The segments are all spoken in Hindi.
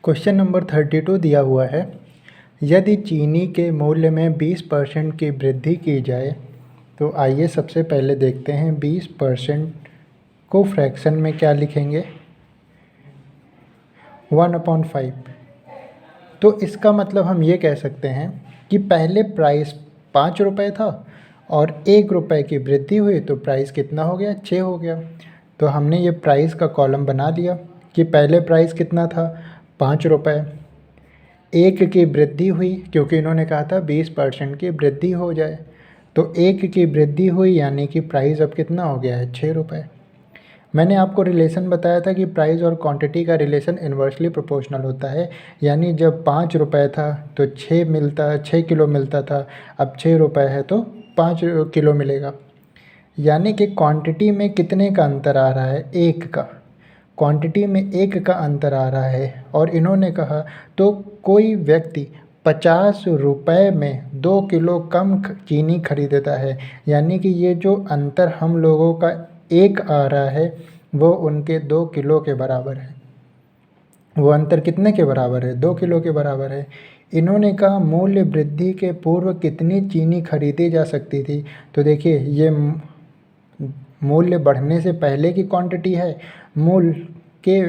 क्वेश्चन नंबर 32 दिया हुआ है, यदि चीनी के मूल्य में 20% की वृद्धि की जाए तो आइए सबसे पहले देखते हैं 20% को फ्रैक्शन में क्या लिखेंगे, 1/5। तो इसका मतलब हम ये कह सकते हैं कि पहले प्राइस 5 रुपये था और 1 रुपये की वृद्धि हुई तो प्राइस कितना हो गया, 6 हो गया। तो हमने ये प्राइस का कॉलम बना दिया कि पहले प्राइस कितना था, 5 रुपये, 1 की वृद्धि हुई क्योंकि इन्होंने कहा था 20% की वृद्धि हो जाए, तो 1 की वृद्धि हुई यानी कि प्राइस अब कितना हो गया है, 6 रुपये। मैंने आपको रिलेशन बताया था कि प्राइस और क्वांटिटी का रिलेशन इन्वर्सली प्रोपोर्शनल होता है, यानी जब 5 रुपये था तो 6 किलो मिलता था, अब 6 रुपये है तो 5 किलो मिलेगा। यानी कि क्वांटिटी में कितने का अंतर आ रहा है, 1 का, क्वांटिटी में 1 का अंतर आ रहा है। और इन्होंने कहा तो कोई व्यक्ति 50 रुपये में 2 किलो कम चीनी खरीदता है, यानी कि ये जो अंतर हम लोगों का 1 आ रहा है वो उनके 2 किलो के बराबर है। वो अंतर कितने के बराबर है, 2 किलो के बराबर है। इन्होंने कहा मूल्य वृद्धि के पूर्व कितनी चीनी खरीदी जा सकती थी। तो देखिए ये मूल्य बढ़ने से पहले की क्वांटिटी है, मूल्य के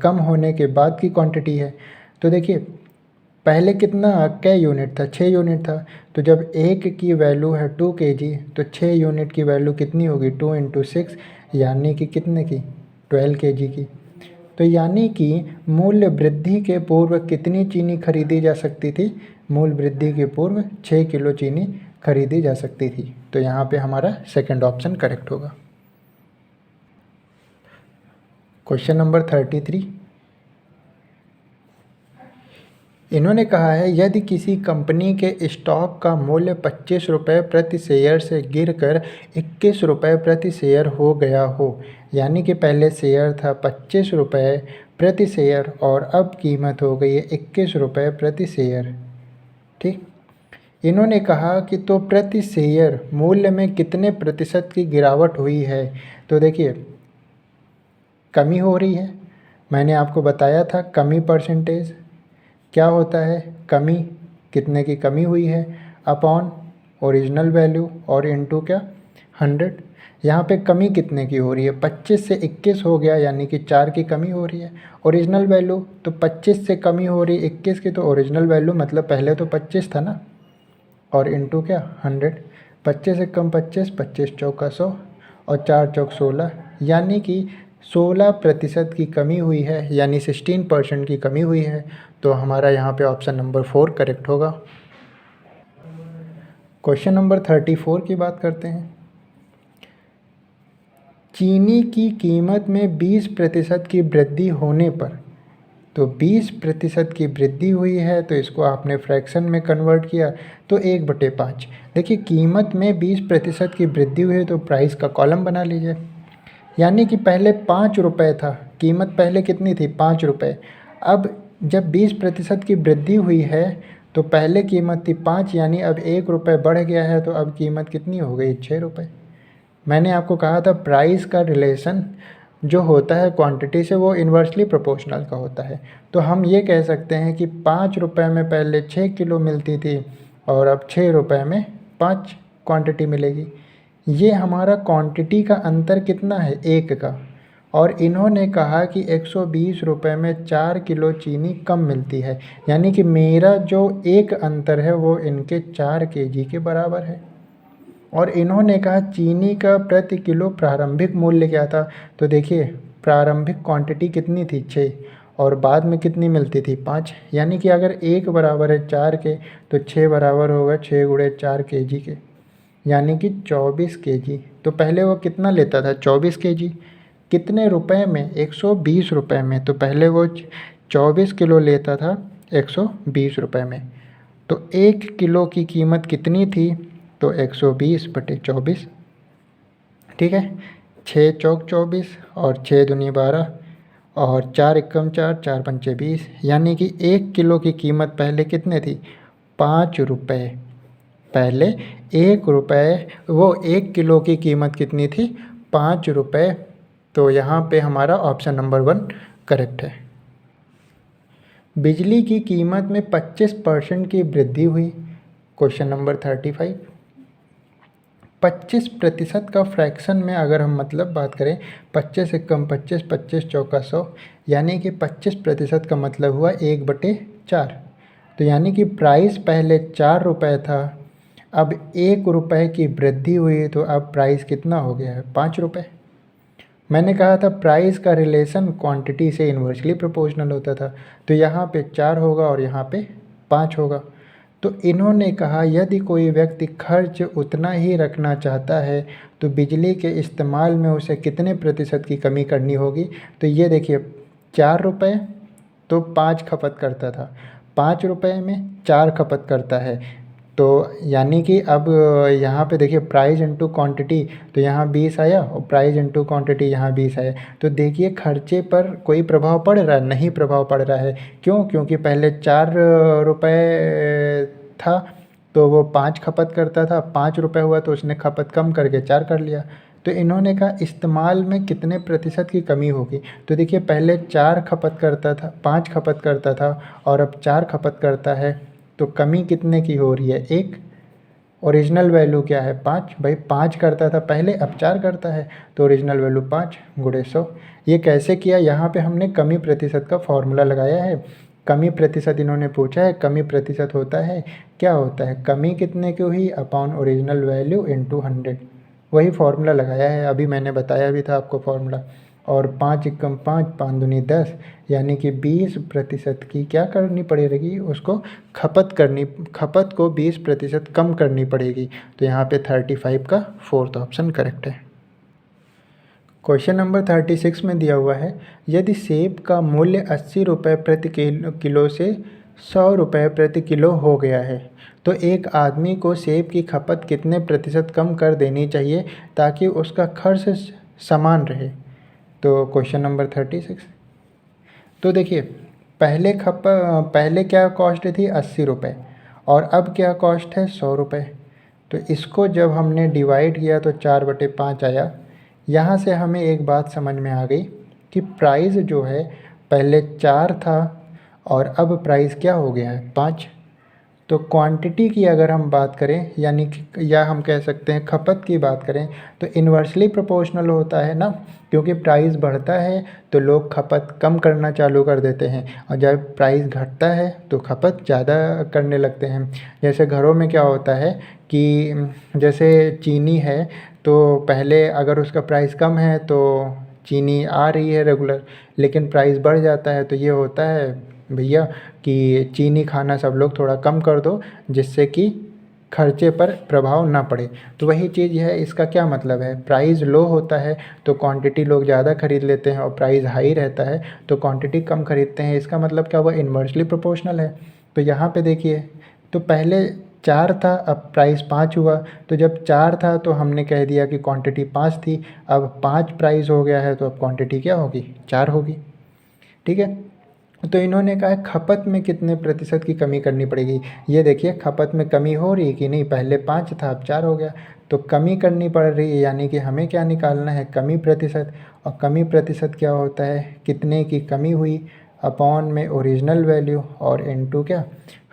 कम होने के बाद की क्वांटिटी है। तो देखिए पहले कितना क्या यूनिट था, 6 यूनिट था। तो जब 1 की वैल्यू है 2 kg तो 6 यूनिट की वैल्यू कितनी होगी, 2 × 6 यानी कि कितने की, 12 kg की। तो यानी कि मूल्य वृद्धि के पूर्व कितनी चीनी खरीदी जा सकती थी, मूल्य वृद्धि के पूर्व 6 किलो चीनी खरीदी जा सकती थी। तो यहाँ पे हमारा सेकंड ऑप्शन करेक्ट होगा। क्वेश्चन नंबर 33, इन्होंने कहा है यदि किसी कंपनी के स्टॉक का मूल्य 25 रुपये प्रति शेयर से गिरकर 21 रुपये प्रति शेयर हो गया हो, यानी कि पहले शेयर था 25 रुपये प्रति शेयर और अब कीमत हो गई है 21 रुपये प्रति शेयर, ठीक। इन्होंने कहा कि तो प्रति शेयर मूल्य में कितने प्रतिशत की गिरावट हुई है। तो देखिए कमी हो रही है, मैंने आपको बताया था कमी परसेंटेज क्या होता है, कमी कितने की कमी हुई है अपॉन ओरिजिनल वैल्यू और इनटू क्या, 100। यहाँ पे कमी कितने की हो रही है, 25 से 21 हो गया यानी कि 4 की कमी हो रही है। ओरिजिनल वैल्यू तो 25 से कमी हो रही है 21 की, तो ओरिजिनल वैल्यू मतलब पहले तो 25 था ना, और इनटू क्या, 100। 25 से कम 25, 25 चौका 100 और 4 चौक 16, यानी कि 16% की कमी हुई है, यानी 16% की कमी हुई है। तो हमारा यहाँ पे ऑप्शन नंबर 4 करेक्ट होगा। क्वेश्चन नंबर 34 की बात करते हैं, चीनी की कीमत में 20% की वृद्धि होने पर, तो 20% की वृद्धि हुई है तो इसको आपने फ्रैक्शन में कन्वर्ट किया तो 1/5। देखिए कीमत में 20% की वृद्धि हुई है तो प्राइस का कॉलम बना लीजिए, यानी कि पहले 5 रुपये था, कीमत पहले कितनी थी, 5 रुपये। अब जब 20% की वृद्धि हुई है तो पहले कीमत थी 5, यानी अब 1 रुपये बढ़ गया है तो अब कीमत कितनी हो गई, 6 रुपये। मैंने आपको कहा था प्राइस का रिलेशन जो होता है क्वांटिटी से वो इन्वर्सली प्रोपोर्शनल का होता है। तो हम ये कह सकते हैं कि 5 रुपये में पहले 6 किलो मिलती थी और अब 6 रुपये में 5 क्वांटिटी मिलेगी। ये हमारा क्वांटिटी का अंतर कितना है, 1 का। और इन्होंने कहा कि 120 रुपये में 4 किलो चीनी कम मिलती है, यानी कि मेरा जो 1 अंतर है वो इनके 4 kg के बराबर है। और इन्होंने कहा चीनी का प्रति किलो प्रारंभिक मूल्य क्या था। तो देखिए प्रारंभिक क्वांटिटी कितनी थी, 6, और बाद में कितनी मिलती थी, 5, यानी कि अगर 1 बराबर है 4 के तो 6 बराबर होगा 6 × 4 kg के, यानी कि 24 kg। तो पहले वो कितना लेता था, 24 kg, कितने रुपए में, 120 रुपये में। तो पहले वो 24 किलो लेता था 120 रुपये में। तो 1 किलो की कीमत कितनी थी, तो 120/24, ठीक है। 6 चौक 24 और 6 दूनी 12 और 4 एकम 4, 4 पंचे 20, यानी कि 1 किलो की कीमत पहले कितने थी, 5 रुपये। पहले 1 रुपये, वो 1 किलो की कीमत कितनी थी, 5 रुपये। तो यहाँ पे हमारा ऑप्शन नंबर 1 करेक्ट है। बिजली की कीमत में 25% की वृद्धि हुई। Question number 35। 25% का फ्रैक्शन में अगर हम मतलब बात करें, 25 से कम 25, 25 चौका 100, यानी कि 25% का मतलब हुआ 1/4। तो यानी कि प्राइस पहले 4 रुपये था, अब 1 रुपये की वृद्धि हुई, तो अब प्राइस कितना हो गया है? 5 रुपये। मैंने कहा था प्राइस का रिलेशन क्वांटिटी से इन्वर्सली प्रोपोर्शनल होता था, तो यहाँ पे 4 होगा और यहाँ पे 5 होगा। तो इन्होंने कहा यदि कोई व्यक्ति खर्च उतना ही रखना चाहता है तो बिजली के इस्तेमाल में उसे कितने प्रतिशत की कमी करनी होगी। तो ये देखिए 4 रुपये तो 5 खपत करता था, 5 रुपये में 4 खपत करता है, तो यानी कि अब यहाँ पे देखिए प्राइस इनटू क्वांटिटी, तो यहाँ 20 आया और प्राइस इनटू क्वांटिटी यहाँ 20 आया। तो देखिए खर्चे पर कोई प्रभाव पड़ रहा है? नहीं प्रभाव पड़ रहा है। क्यों? क्योंकि पहले 4 रुपये था तो वो 5 खपत करता था, 5 रुपये हुआ तो उसने खपत कम करके 4 कर लिया। तो इन्होंने कहा इस्तेमाल में कितने प्रतिशत की कमी होगी। तो देखिए पहले 4 खपत करता था, 5 खपत करता था और अब 4 खपत करता है, तो कमी कितने की हो रही है? 1। ओरिजिनल वैल्यू क्या है? 5। भाई 5 करता था पहले, अब 4 करता है, तो ओरिजिनल वैल्यू 5 गुणे 100। ये कैसे किया? यहाँ पे हमने कमी प्रतिशत का फॉर्मूला लगाया है। कमी प्रतिशत इन्होंने पूछा है, कमी प्रतिशत होता है, क्या होता है? कमी कितने की हुई अपॉन ओरिजिनल वैल्यू इंटू 100। वही फार्मूला लगाया है, अभी मैंने बताया भी था आपको फार्मूला। और 5 एकम 5, 5 दूनी 10, यानी कि 20% की क्या करनी पड़ेगी? उसको खपत को 20% कम करनी पड़ेगी। तो यहाँ पे 35 का 4th ऑप्शन करेक्ट है। क्वेश्चन नंबर 36 में दिया हुआ है, यदि सेब का मूल्य 80 रुपये प्रति किलो से 100 रुपये प्रति किलो हो गया है, तो एक आदमी को सेब की खपत कितने प्रतिशत कम कर देनी चाहिए ताकि उसका खर्च समान रहे। तो क्वेश्चन नंबर 36, तो देखिए पहले क्या कॉस्ट थी? 80 रुपये, और अब क्या कॉस्ट है? 100 रुपये। तो इसको जब हमने डिवाइड किया तो 4/5 आया। यहाँ से हमें एक बात समझ में आ गई कि प्राइस जो है पहले 4 था और अब प्राइस क्या हो गया है? 5। तो क्वांटिटी की अगर हम बात करें, यानी कि या हम कह सकते हैं खपत की बात करें, तो इन्वर्सली प्रोपोर्शनल होता है ना, क्योंकि प्राइस बढ़ता है तो लोग खपत कम करना चालू कर देते हैं, और जब प्राइस घटता है तो खपत ज़्यादा करने लगते हैं। जैसे घरों में क्या होता है कि जैसे चीनी है, तो पहले अगर उसका प्राइस कम है तो चीनी आ रही है रेगुलर, लेकिन प्राइस बढ़ जाता है तो ये होता है भैया कि चीनी खाना सब लोग थोड़ा कम कर दो, जिससे कि खर्चे पर प्रभाव ना पड़े। तो वही चीज़ है, इसका क्या मतलब है? प्राइस लो होता है तो क्वांटिटी लोग ज़्यादा खरीद लेते हैं, और प्राइस हाई रहता है तो क्वांटिटी कम खरीदते हैं। इसका मतलब क्या हुआ? इन्वर्सली प्रोपोर्शनल है। तो यहाँ पे देखिए, तो पहले 4 था, अब प्राइस 5 हुआ। तो जब 4 था तो हमने कह दिया कि क्वांटिटी 5 थी, अब 5 प्राइस हो गया है तो अब क्वांटिटी क्या होगी? 4 होगी। ठीक है। तो इन्होंने कहा है खपत में कितने प्रतिशत की कमी करनी पड़ेगी। ये देखिए खपत में कमी हो रही है कि नहीं? पहले 5 था, अब 4 हो गया, तो कमी करनी पड़ रही है, यानी कि हमें क्या निकालना है? कमी प्रतिशत। और कमी प्रतिशत क्या होता है? कितने की कमी हुई अपॉन में ओरिजिनल वैल्यू और इनटू क्या?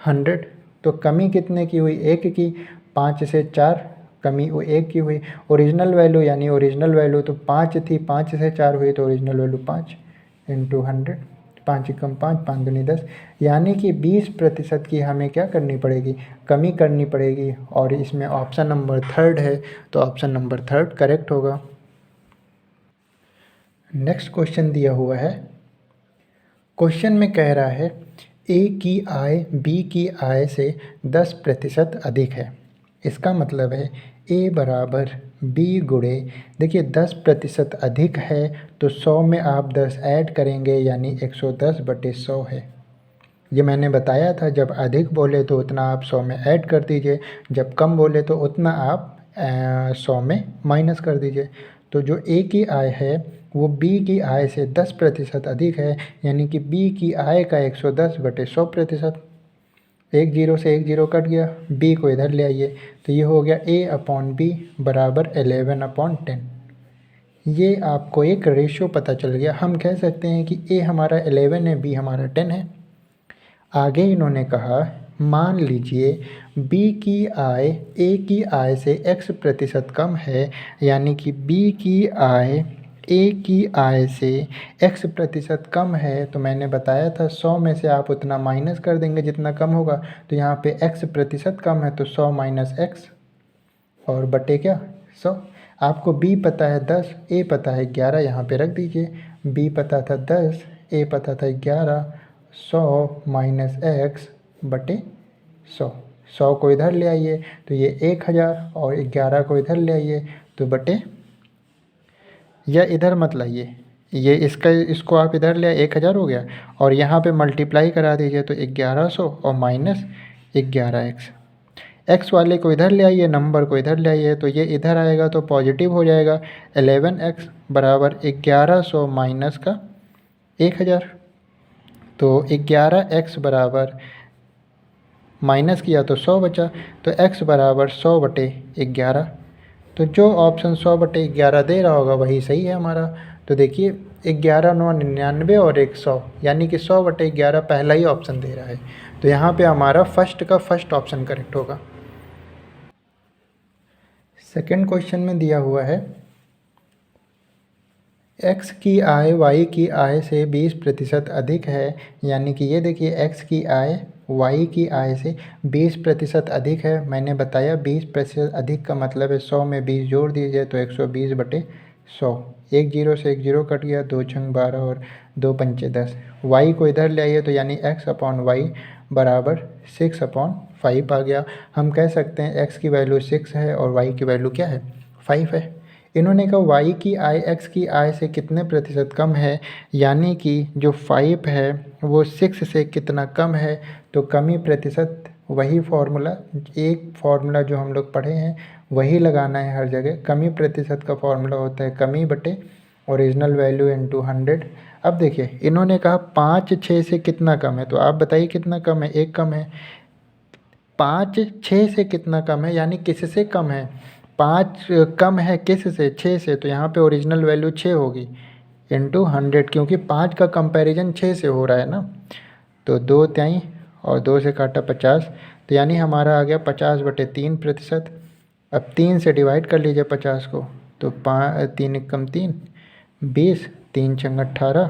100। तो कमी कितने की हुई? 1 की। 5 से 4 कमी वो 1 की हुई। ओरिजिनल वैल्यू, यानी ओरिजिनल वैल्यू तो 5 थी, 5 से 4 हुई तो ओरिजिनल वैल्यू 5 इंटू 100। 5 एकम 5, 5 दूनी 10, यानी कि 20% की हमें क्या करनी पड़ेगी? कमी करनी पड़ेगी। और इसमें ऑप्शन नंबर 3 है, तो ऑप्शन नंबर 3 करेक्ट होगा। नेक्स्ट क्वेश्चन दिया हुआ है, क्वेश्चन में कह रहा है ए की आय बी की आय से 10% अधिक है। इसका मतलब है ए बराबर बी गुणे, देखिए 10% अधिक है तो 100 में आप 10 ऐड करेंगे, यानी 110/100 है। ये मैंने बताया था, जब अधिक बोले तो उतना आप 100 में ऐड कर दीजिए, जब कम बोले तो उतना आप 100 में माइनस कर दीजिए। तो जो ए की आय है वो बी की आय से 10% अधिक है, यानी कि बी की आय का 110/100%। एक जीरो से एक जीरो कट गया, बी को इधर ले आइए, तो ये हो गया ए अपॉन बी बराबर 11/10। ये आपको एक रेशियो पता चल गया। हम कह सकते हैं कि ए हमारा 11 है, बी हमारा 10 है। आगे इन्होंने कहा मान लीजिए बी की आय ए की आय से x% कम है, यानी कि बी की आय ए की आय से x% कम है। तो मैंने बताया था 100 में से आप उतना माइनस कर देंगे जितना कम होगा। तो यहाँ पे x% कम है तो 100 माइनस x और बटे क्या 100। आपको b पता है 10, a पता है 11, यहाँ पे रख दीजिए। b पता था 10, a पता था 11, 100 माइनस x बटे 100। 100 को इधर ले आइए तो ये 1000 और 11 को इधर ले आइए तो बटे, या इधर मत लाइए, ये इसको आप इधर ले 1000 हो गया और यहाँ पे मल्टीप्लाई करा दीजिए तो 1100 और माइनस 11x। x वाले को इधर ले आइए, नंबर को इधर ले आइए तो ये इधर आएगा तो पॉजिटिव हो जाएगा। 11x बराबर 1100 माइनस का 1000। तो 11x बराबर माइनस किया तो 100 बचा, तो x बराबर 100 बटे 11। तो जो ऑप्शन 100 बटे 11 दे रहा होगा वही सही है हमारा। तो देखिए 11 9 99 और 100, यानी कि 100 बटे 11 पहला ही ऑप्शन दे रहा है। तो यहाँ पे हमारा फर्स्ट का फर्स्ट ऑप्शन करेक्ट होगा। सेकंड क्वेश्चन में दिया हुआ है x की आय y की आय से 20% अधिक है, यानी कि ये देखिए x की आय y की आय से 20% अधिक है। मैंने बताया 20% अधिक का मतलब है 100 में 20 जोड़ दीजिए तो 120 बटे 100। एक जीरो से एक जीरो कट गया, 2 छंग 12 और 2 पंचे 10। y को इधर ले आइए तो यानी x अपॉन वाई बराबर 6/5 आ गया। हम कह सकते हैं x की वैल्यू 6 है और y की वैल्यू क्या है 5 है। इन्होंने कहा y की आय x की आय से कितने प्रतिशत कम है, यानी कि जो 5 है वो 6 से कितना कम है। तो कमी प्रतिशत वही फार्मूला, एक फार्मूला जो हम लोग पढ़े हैं वही लगाना है हर जगह। कमी प्रतिशत का फार्मूला होता है कमी बटे ओरिजिनल वैल्यू इनटू 100। अब देखिए इन्होंने कहा 5 6 से कितना कम है, तो आप बताइए कितना कम है, एक कम है। 5 6 से कितना कम है, यानी किससे कम है। 5 कम है किस से, 6 से, तो यहाँ पे ओरिजिनल वैल्यू 6 होगी इंटू 100, क्योंकि 5 का कंपैरिजन 6 से हो रहा है ना। तो 2 त्याई और 2 से काटा 50, तो यानी हमारा आ गया 50/3%। अब 3 से डिवाइड कर लीजिए 50 को, तो 3 एकम 3 20, 3 छंग 18,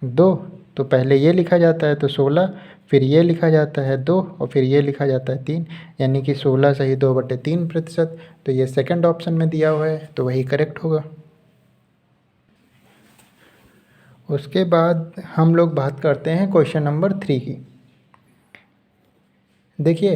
2, तो पहले ये लिखा जाता है तो 16, फिर ये लिखा जाता है 2 और फिर ये लिखा जाता है 3, यानी कि 16 सही 2/3%। तो ये सेकंड ऑप्शन में दिया हुआ है तो वही करेक्ट होगा। उसके बाद हम लोग बात करते हैं क्वेश्चन नंबर 3 की। देखिए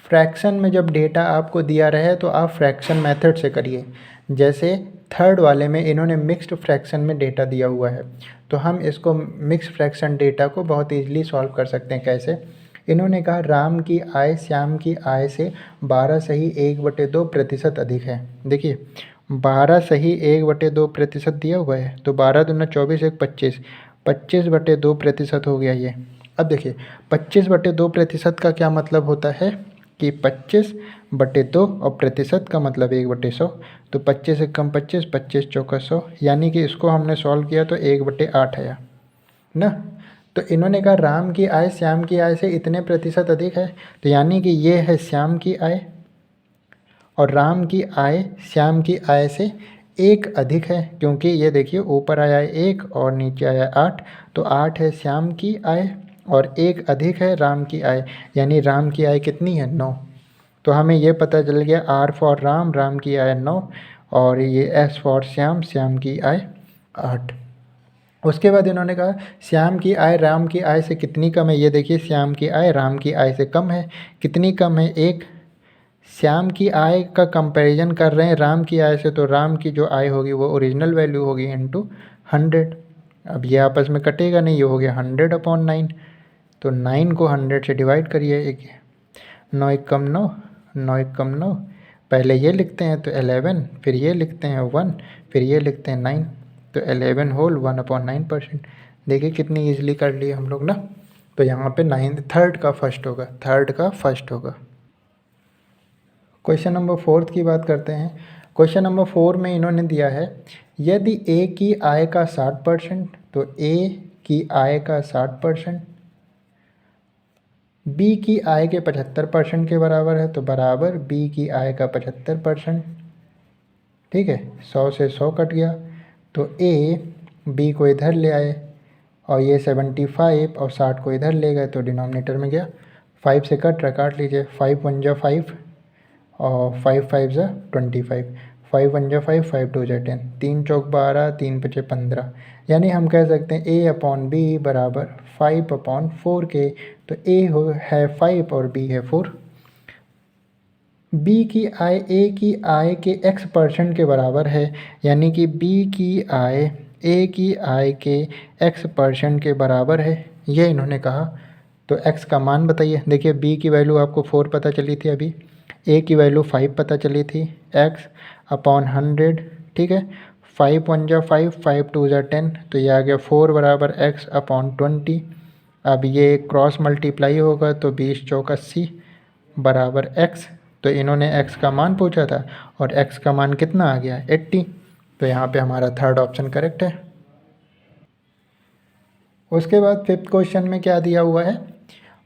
फ्रैक्शन में जब डेटा आपको दिया रहे तो आप फ्रैक्शन मेथड से करिए। जैसे थर्ड वाले में इन्होंने मिक्स्ड फ्रैक्शन में डेटा दिया हुआ है, तो हम इसको मिक्स्ड फ्रैक्शन डेटा को बहुत ईजिली सॉल्व कर सकते हैं। कैसे, इन्होंने कहा राम की आय श्याम की आय से 12 सही 1/2% अधिक है। देखिए 12 सही 1/2% दिया हुआ है, तो 12 दूना 24 1 25, 25/2% हो गया ये। अब देखिए 25/2% का क्या मतलब होता है कि 25/2 और प्रतिशत का मतलब 1/100। तो 25 से कम 25, 25 चौका 100, यानी कि इसको हमने सॉल्व किया तो 1/8 आया ना। तो इन्होंने कहा राम की आय श्याम की आय से इतने प्रतिशत अधिक है, तो यानी कि ये है श्याम की आय और राम की आय श्याम की आय से 1 अधिक है, क्योंकि ये देखिए ऊपर आया है 1 और नीचे आया 8, तो 8 है श्याम की आय और 1 अधिक है राम की आय, यानी राम की आय कितनी है 9। तो हमें ये पता चल गया R फॉर राम, राम की आय 9, और ये S फॉर श्याम, श्याम की आय 8। उसके बाद इन्होंने कहा श्याम की आय राम की आय से कितनी कम है। ये देखिए श्याम की आय राम की आय से कम है, कितनी कम है 1। श्याम की आय का कंपैरिजन कर रहे हैं राम की आय से, तो राम की जो आय होगी वो ओरिजिनल वैल्यू होगी इनटू 100। अब ये आपस में कटेगा नहीं, ये हो गया 100/9। तो 9 को 100 से डिवाइड करिए, एक 9 एकम 9, 9 एकम 9, पहले ये लिखते हैं तो 11, फिर ये लिखते हैं 1, फिर ये लिखते हैं 9, तो 11 होल 1/9%। देखिए कितनी ईजिली कर लिए हम लोग ना। तो यहाँ पे 9 थर्ड का फर्स्ट होगा, थर्ड का फर्स्ट होगा। क्वेश्चन नंबर 4 की बात करते हैं। क्वेश्चन नंबर 4 में इन्होंने दिया है यदि ए की आय का 60%, तो ए की आय का 60%, बी की आय के 75% के बराबर है, तो बराबर बी की आय का 75%। ठीक है, 100 से 100 कट गया, तो ए बी को इधर ले आए और ये 75 और 60 को इधर ले गए, तो डिनोमिनेटर में गया। 5 से कट रहा, काट लीजिए। 5 1 जा 5 और 5 5 जा 25, 5 1 जा 5, 5 2 जा 10, 3 चौक 12, 3 पचे 15। यानी हम कह सकते हैं ए अपॉन बी बराबर 5 अपॉन 4 के। तो ए है 5 और बी है 4। बी की आय ए की आय के x% के बराबर है, यानी कि बी की आय ए की आय के x% के बराबर है, ये इन्होंने कहा। तो x का मान बताइए। देखिए b की वैल्यू आपको 4 पता चली थी अभी, a की वैल्यू 5 पता चली थी, x अपॉन 100। ठीक है, 5 1 जा 5, 5 2 जा 10, तो ये आ गया 4 बराबर x अपॉन 20। अब ये क्रॉस मल्टीप्लाई होगा तो 20 चौक 80 बराबर x। तो इन्होंने x का मान पूछा था और x का मान कितना आ गया, 80। तो यहाँ पे हमारा थर्ड ऑप्शन करेक्ट है। उसके बाद फिफ्थ क्वेश्चन में क्या दिया हुआ है,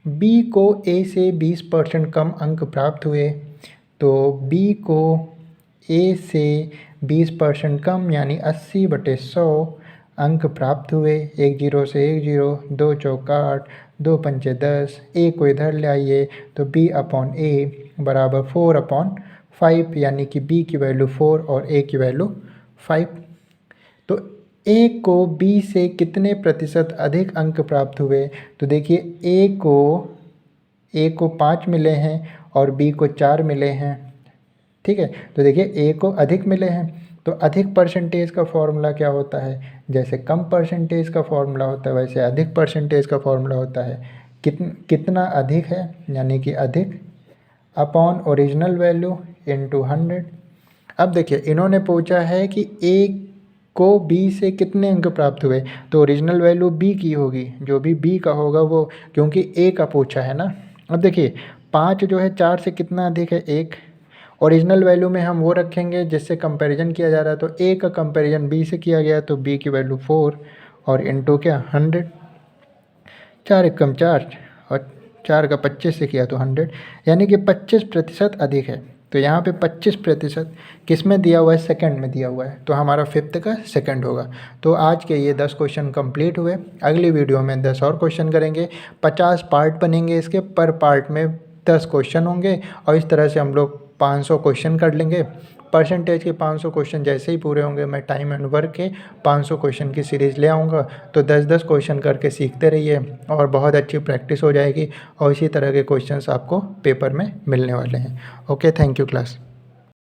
b को a से 20% कम अंक प्राप्त हुए। तो b को a से 20% कम यानी 80/100 अंक प्राप्त हुए। 1 0 से 1 0, 2 चौक 8, 2 पंचे 10, a को इधर ले आइए, तो b अपॉन a बराबर 4/5, यानी कि b की वैल्यू 4 और a की वैल्यू 5। तो a को b से कितने प्रतिशत अधिक अंक प्राप्त हुए। तो देखिए a को 5 मिले हैं और b को 4 मिले हैं। ठीक है, तो देखिए a को अधिक मिले हैं, तो अधिक परसेंटेज का फॉर्मूला क्या होता है, जैसे कम परसेंटेज का फॉर्मूला होता है वैसे अधिक परसेंटेज का फॉर्मूला होता है। कितना अधिक है, यानी कि अधिक अपॉन ओरिजिनल वैल्यू इनटू 100। अब देखिए इन्होंने पूछा है कि a को b से कितने अंक प्राप्त हुए, तो ओरिजिनल वैल्यू b की होगी, जो भी b का होगा वो, क्योंकि a का पूछा है ना। अब देखिए 5 जो है 4 से कितना अधिक है, 1। ओरिजिनल वैल्यू में हम वो रखेंगे जिससे कंपैरिजन किया जा रहा है, तो a का कंपैरिजन b से किया गया, तो b की वैल्यू 4 और इनटू क्या 100। 4 एकम 4 और 4 का 25 से किया तो 100, यानी कि 25% अधिक है। तो यहाँ पे 25% किस में दिया हुआ है, सेकंड में दिया हुआ है, तो हमारा फिफ्थ का सेकंड होगा। तो आज के ये 10 क्वेश्चन कंप्लीट हुए। अगली वीडियो में 10 और क्वेश्चन करेंगे। 50 पार्ट बनेंगे इसके, पर पार्ट में 10 क्वेश्चन होंगे और इस तरह से हम लोग 500 क्वेश्चन कर लेंगे। परसेंटेज के 500 क्वेश्चन जैसे ही पूरे होंगे मैं टाइम एंड वर्क के 500 क्वेश्चन की सीरीज़ ले आऊँगा। तो 10-10 क्वेश्चन करके सीखते रहिए और बहुत अच्छी प्रैक्टिस हो जाएगी और इसी तरह के क्वेश्चंस आपको पेपर में मिलने वाले हैं। Okay, thank you class.